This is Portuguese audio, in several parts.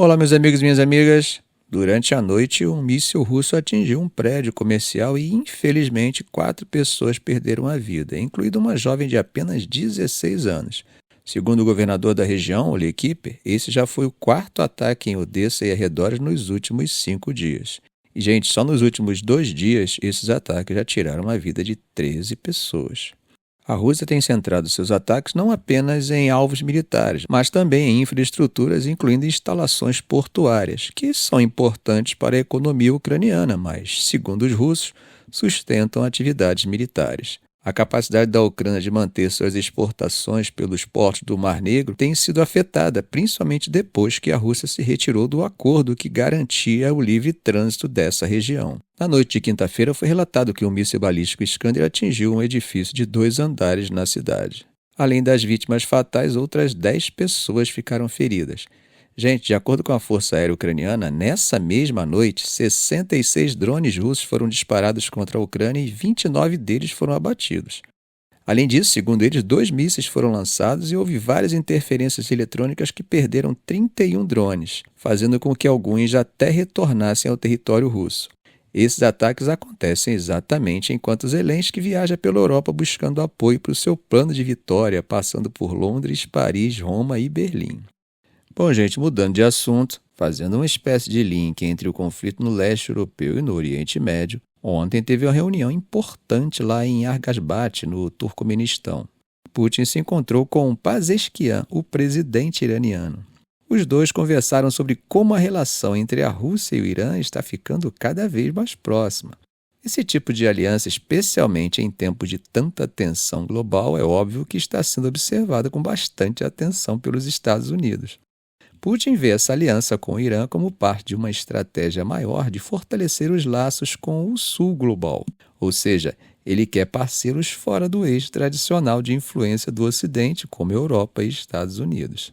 Olá, meus amigos e minhas amigas. Durante a noite, um míssil russo atingiu um prédio comercial e, infelizmente, 4 pessoas perderam a vida, incluindo uma jovem de apenas 16 anos. Segundo o governador da região, Ole Kieper, esse já foi o quarto ataque em Odessa e arredores nos últimos 5 dias. E, gente, só nos últimos 2 dias, esses ataques já tiraram a vida de 13 pessoas. A Rússia tem centrado seus ataques não apenas em alvos militares, mas também em infraestruturas, incluindo instalações portuárias, que são importantes para a economia ucraniana, mas, segundo os russos, sustentam atividades militares. A capacidade da Ucrânia de manter suas exportações pelos portos do Mar Negro tem sido afetada, principalmente depois que a Rússia se retirou do acordo que garantia o livre trânsito dessa região. Na noite de quinta-feira foi relatado que um míssil balístico Iskander atingiu um edifício de 2 andares na cidade. Além das vítimas fatais, outras 10 pessoas ficaram feridas. Gente, de acordo com a Força Aérea Ucraniana, nessa mesma noite, 66 drones russos foram disparados contra a Ucrânia e 29 deles foram abatidos. Além disso, segundo eles, 2 mísseis foram lançados e houve várias interferências eletrônicas que perderam 31 drones, fazendo com que alguns até retornassem ao território russo. Esses ataques acontecem exatamente enquanto Zelensky viaja pela Europa buscando apoio para o seu plano de vitória, passando por Londres, Paris, Roma e Berlim. Bom, gente, mudando de assunto, fazendo uma espécie de link entre o conflito no leste europeu e no Oriente Médio, ontem teve uma reunião importante lá em Argasbat, no Turcomenistão. Putin se encontrou com Pezeshkian, o presidente iraniano. Os dois conversaram sobre como a relação entre a Rússia e o Irã está ficando cada vez mais próxima. Esse tipo de aliança, especialmente em tempos de tanta tensão global, é óbvio que está sendo observada com bastante atenção pelos Estados Unidos. Putin vê essa aliança com o Irã como parte de uma estratégia maior de fortalecer os laços com o Sul global, ou seja, ele quer parceiros fora do eixo tradicional de influência do Ocidente, como Europa e Estados Unidos.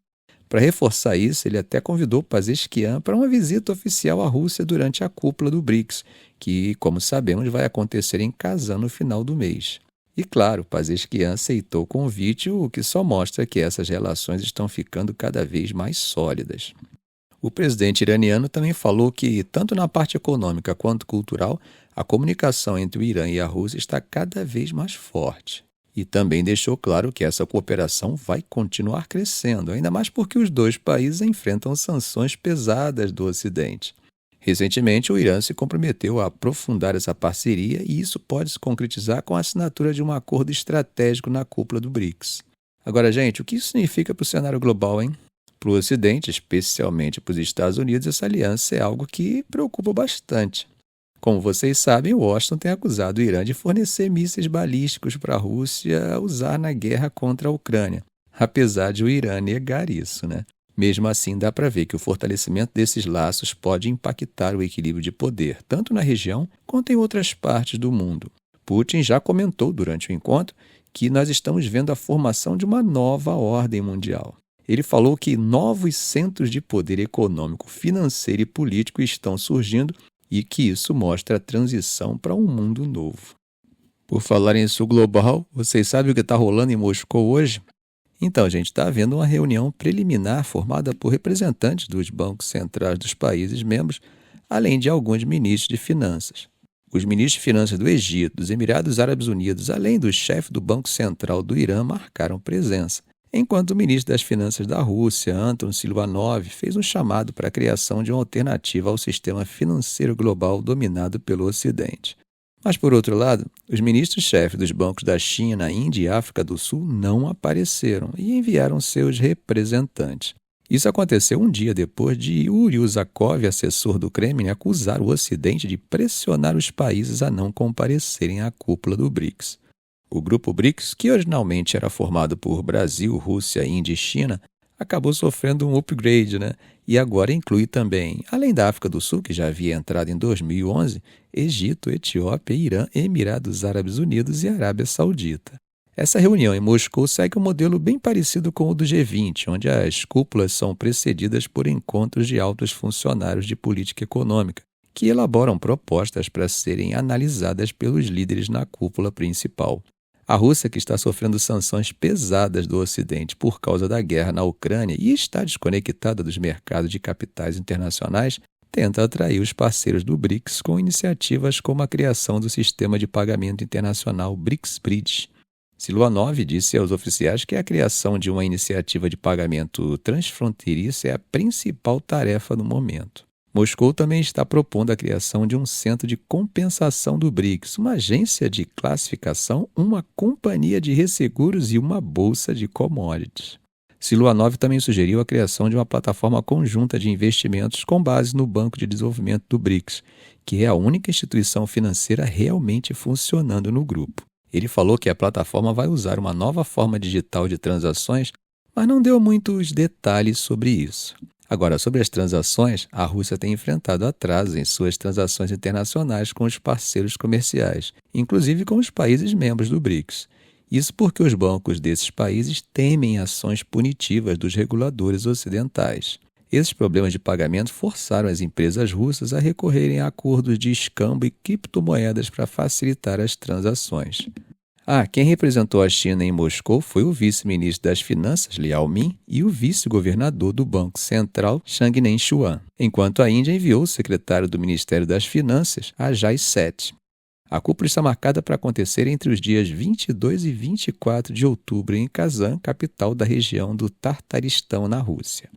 Para reforçar isso, ele até convidou Pezeshkian para uma visita oficial à Rússia durante a cúpula do BRICS, que, como sabemos, vai acontecer em Kazan no final do mês. E claro, Pezeshkian aceitou o convite, o que só mostra que essas relações estão ficando cada vez mais sólidas. O presidente iraniano também falou que, tanto na parte econômica quanto cultural, a comunicação entre o Irã e a Rússia está cada vez mais forte. E também deixou claro que essa cooperação vai continuar crescendo, ainda mais porque os dois países enfrentam sanções pesadas do Ocidente. Recentemente, o Irã se comprometeu a aprofundar essa parceria e isso pode se concretizar com a assinatura de um acordo estratégico na cúpula do BRICS. Agora, gente, o que isso significa para o cenário global, hein? Para o Ocidente, especialmente para os Estados Unidos, essa aliança é algo que preocupa bastante. Como vocês sabem, Washington tem acusado o Irã de fornecer mísseis balísticos para a Rússia usar na guerra contra a Ucrânia, apesar de o Irã negar isso, né? Mesmo assim, dá para ver que o fortalecimento desses laços pode impactar o equilíbrio de poder, tanto na região quanto em outras partes do mundo. Putin já comentou durante o encontro que nós estamos vendo a formação de uma nova ordem mundial. Ele falou que novos centros de poder econômico, financeiro e político estão surgindo e que isso mostra a transição para um mundo novo. Por falar em sul global, vocês sabem o que está rolando em Moscou hoje? Então, gente, está havendo uma reunião preliminar formada por representantes dos bancos centrais dos países membros, além de alguns ministros de finanças. Os ministros de finanças do Egito, dos Emirados Árabes Unidos, além do chefe do Banco Central do Irã, marcaram presença, enquanto o ministro das Finanças da Rússia, Anton Silvanov, fez um chamado para a criação de uma alternativa ao sistema financeiro global dominado pelo Ocidente. Mas, por outro lado, os ministros-chefes dos bancos da China, Índia e África do Sul não apareceram e enviaram seus representantes. Isso aconteceu um dia depois de Yuri Uzakov, assessor do Kremlin, acusar o Ocidente de pressionar os países a não comparecerem à cúpula do BRICS. O grupo BRICS, que originalmente era formado por Brasil, Rússia, Índia e China, acabou sofrendo um upgrade, né? E agora inclui também, além da África do Sul, que já havia entrado em 2011, Egito, Etiópia, Irã, Emirados Árabes Unidos e Arábia Saudita. Essa reunião em Moscou segue um modelo bem parecido com o do G20, onde as cúpulas são precedidas por encontros de altos funcionários de política econômica, que elaboram propostas para serem analisadas pelos líderes na cúpula principal. A Rússia, que está sofrendo sanções pesadas do Ocidente por causa da guerra na Ucrânia e está desconectada dos mercados de capitais internacionais, tenta atrair os parceiros do BRICS com iniciativas como a criação do sistema de pagamento internacional BRICS Bridge. Siluanov disse aos oficiais que a criação de uma iniciativa de pagamento transfronteiriça é a principal tarefa no momento. Moscou também está propondo a criação de um centro de compensação do BRICS, uma agência de classificação, uma companhia de resseguros e uma bolsa de commodities. Siluanov também sugeriu a criação de uma plataforma conjunta de investimentos com base no Banco de Desenvolvimento do BRICS, que é a única instituição financeira realmente funcionando no grupo. Ele falou que a plataforma vai usar uma nova forma digital de transações, mas não deu muitos detalhes sobre isso. Agora, sobre as transações, a Rússia tem enfrentado atrasos em suas transações internacionais com os parceiros comerciais, inclusive com os países membros do BRICS. Isso porque os bancos desses países temem ações punitivas dos reguladores ocidentais. Esses problemas de pagamento forçaram as empresas russas a recorrerem a acordos de escambo e criptomoedas para facilitar as transações. Quem representou a China em Moscou foi o vice-ministro das Finanças, Liao Min, e o vice-governador do Banco Central, Chang Nen-Xuan, enquanto a Índia enviou o secretário do Ministério das Finanças, Ajay Seth. A cúpula está marcada para acontecer entre os dias 22 e 24 de outubro em Kazan, capital da região do Tartaristão, na Rússia.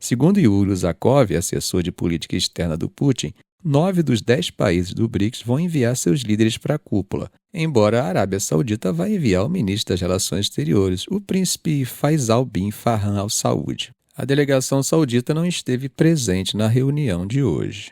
Segundo Yuri Uzakov, assessor de política externa do Putin, 9 dos 10 países do BRICS vão enviar seus líderes para a cúpula, embora a Arábia Saudita vá enviar o ministro das Relações Exteriores, o príncipe Faisal bin Farhan Al Saud. A delegação saudita não esteve presente na reunião de hoje.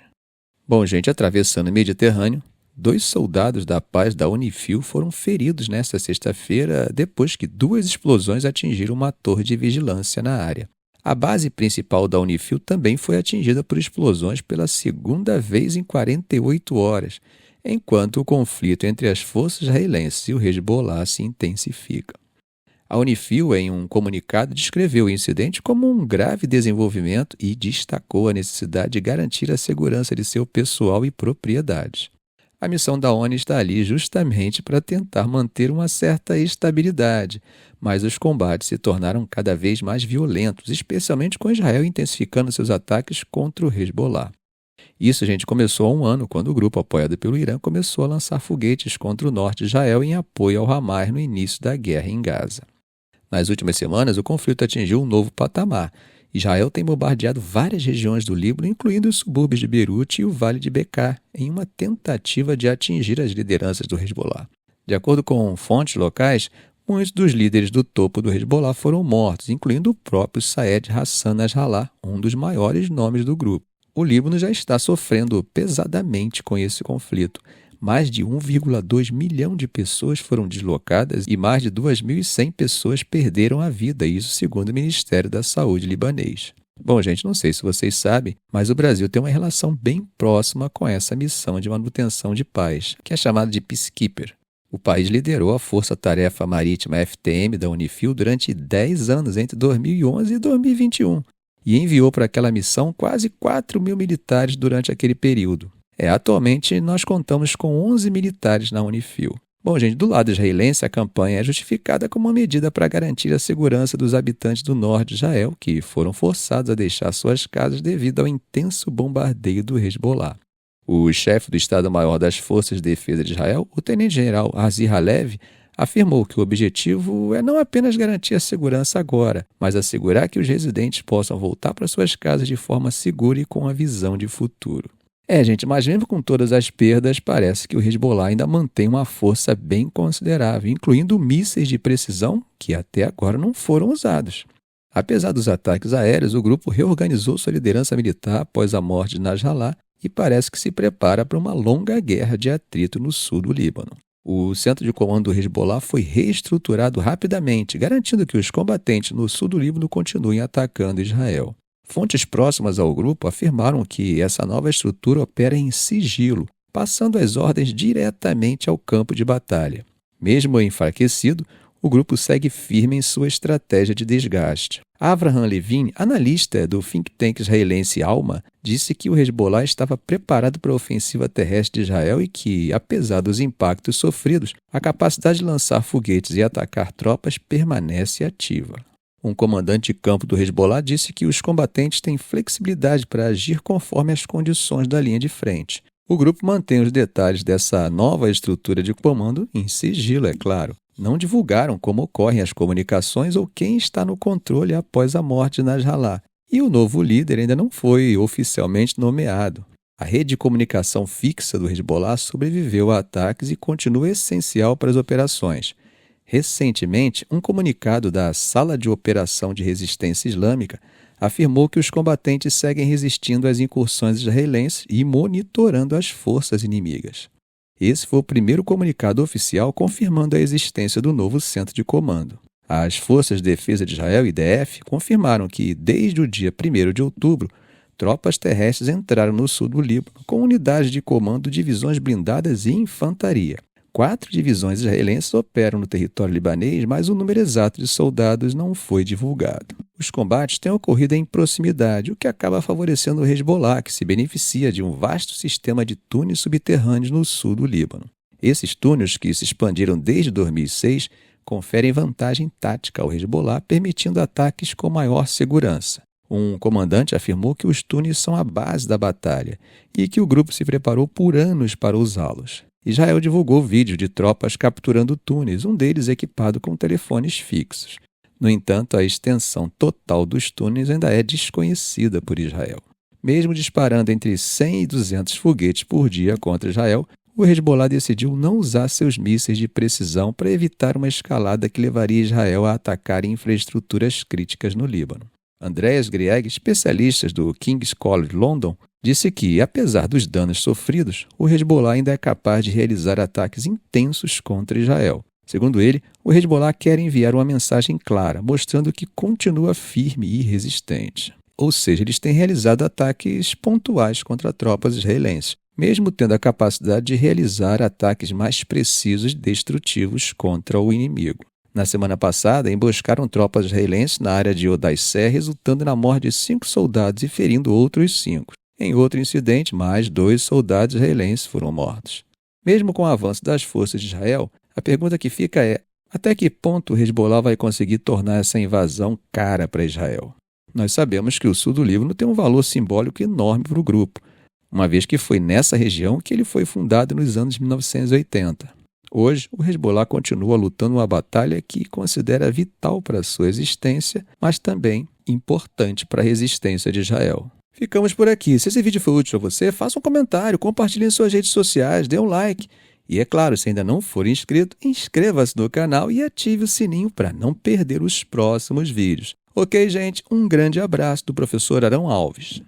Bom, gente, atravessando o Mediterrâneo, 2 soldados da paz da Unifil foram feridos nesta sexta-feira depois que 2 explosões atingiram uma torre de vigilância na área. A base principal da Unifil também foi atingida por explosões pela segunda vez em 48 horas, enquanto o conflito entre as forças israelenses e o Hezbollah se intensifica. A Unifil, em um comunicado, descreveu o incidente como um grave desenvolvimento e destacou a necessidade de garantir a segurança de seu pessoal e propriedades. A missão da ONU está ali justamente para tentar manter uma certa estabilidade, mas os combates se tornaram cada vez mais violentos, especialmente com Israel intensificando seus ataques contra o Hezbollah. Isso, gente, começou há um ano, quando o grupo apoiado pelo Irã começou a lançar foguetes contra o norte de Israel em apoio ao Hamas no início da guerra em Gaza. Nas últimas semanas, o conflito atingiu um novo patamar. Israel tem bombardeado várias regiões do Líbano, incluindo os subúrbios de Beirute e o Vale de Bekaa, em uma tentativa de atingir as lideranças do Hezbollah. De acordo com fontes locais, muitos dos líderes do topo do Hezbollah foram mortos, incluindo o próprio Saed Hassan Nasrallah, um dos maiores nomes do grupo. O Líbano já está sofrendo pesadamente com esse conflito. Mais de 1,2 milhão de pessoas foram deslocadas e mais de 2.100 pessoas perderam a vida, isso segundo o Ministério da Saúde libanês. Bom, gente, não sei se vocês sabem, mas o Brasil tem uma relação bem próxima com essa missão de manutenção de paz, que é chamada de Peacekeeper. O país liderou a Força-Tarefa Marítima FTM da Unifil durante 10 anos, entre 2011 e 2021, e enviou para aquela missão quase 4.000 militares durante aquele período. Atualmente, nós contamos com 11 militares na Unifil. Bom, gente, do lado israelense, a campanha é justificada como uma medida para garantir a segurança dos habitantes do norte de Israel, que foram forçados a deixar suas casas devido ao intenso bombardeio do Hezbollah. O chefe do Estado-Maior das Forças de Defesa de Israel, o tenente-general Herzi Halevi, afirmou que o objetivo é não apenas garantir a segurança agora, mas assegurar que os residentes possam voltar para suas casas de forma segura e com a visão de futuro. Gente, mas mesmo com todas as perdas, parece que o Hezbollah ainda mantém uma força bem considerável, incluindo mísseis de precisão que até agora não foram usados. Apesar dos ataques aéreos, o grupo reorganizou sua liderança militar após a morte de Nasrallah e parece que se prepara para uma longa guerra de atrito no sul do Líbano. O centro de comando do Hezbollah foi reestruturado rapidamente, garantindo que os combatentes no sul do Líbano continuem atacando Israel. Fontes próximas ao grupo afirmaram que essa nova estrutura opera em sigilo, passando as ordens diretamente ao campo de batalha. Mesmo enfraquecido, o grupo segue firme em sua estratégia de desgaste. Avraham Levine, analista do think tank israelense Alma, disse que o Hezbollah estava preparado para a ofensiva terrestre de Israel e que, apesar dos impactos sofridos, a capacidade de lançar foguetes e atacar tropas permanece ativa. Um comandante de campo do Hezbollah disse que os combatentes têm flexibilidade para agir conforme as condições da linha de frente. O grupo mantém os detalhes dessa nova estrutura de comando em sigilo, é claro. Não divulgaram como ocorrem as comunicações ou quem está no controle após a morte de Nasrallah. E o novo líder ainda não foi oficialmente nomeado. A rede de comunicação fixa do Hezbollah sobreviveu a ataques e continua essencial para as operações. Recentemente, um comunicado da Sala de Operação de Resistência Islâmica afirmou que os combatentes seguem resistindo às incursões israelenses e monitorando as forças inimigas. Esse foi o primeiro comunicado oficial confirmando a existência do novo centro de comando. As Forças de Defesa de Israel, IDF, confirmaram que, desde o dia 1º de outubro, tropas terrestres entraram no sul do Líbano com unidades de comando, divisões blindadas e infantaria. 4 divisões israelenses operam no território libanês, mas o número exato de soldados não foi divulgado. Os combates têm ocorrido em proximidade, o que acaba favorecendo o Hezbollah, que se beneficia de um vasto sistema de túneis subterrâneos no sul do Líbano. Esses túneis, que se expandiram desde 2006, conferem vantagem tática ao Hezbollah, permitindo ataques com maior segurança. Um comandante afirmou que os túneis são a base da batalha e que o grupo se preparou por anos para usá-los. Israel divulgou vídeos de tropas capturando túneis, um deles equipado com telefones fixos. No entanto, a extensão total dos túneis ainda é desconhecida por Israel. Mesmo disparando entre 100 e 200 foguetes por dia contra Israel, o Hezbollah decidiu não usar seus mísseis de precisão para evitar uma escalada que levaria Israel a atacar infraestruturas críticas no Líbano. Andreas Grieg, especialista do King's College London, disse que, apesar dos danos sofridos, o Hezbollah ainda é capaz de realizar ataques intensos contra Israel. Segundo ele, o Hezbollah quer enviar uma mensagem clara, mostrando que continua firme e resistente. Ou seja, eles têm realizado ataques pontuais contra tropas israelenses, mesmo tendo a capacidade de realizar ataques mais precisos e destrutivos contra o inimigo. Na semana passada, emboscaram tropas israelenses na área de Odaissé, resultando na morte de 5 soldados e ferindo outros 5. Em outro incidente, mais 2 soldados israelenses foram mortos. Mesmo com o avanço das forças de Israel, a pergunta que fica é: até que ponto o Hezbollah vai conseguir tornar essa invasão cara para Israel? Nós sabemos que o sul do Líbano tem um valor simbólico enorme para o grupo, uma vez que foi nessa região que ele foi fundado nos anos 1980. Hoje, o Hezbollah continua lutando uma batalha que considera vital para a sua existência, mas também importante para a resistência de Israel. Ficamos por aqui. Se esse vídeo foi útil para você, faça um comentário, compartilhe em suas redes sociais, dê um like. E é claro, se ainda não for inscrito, inscreva-se no canal e ative o sininho para não perder os próximos vídeos. Ok, gente? Um grande abraço do professor Arão Alves.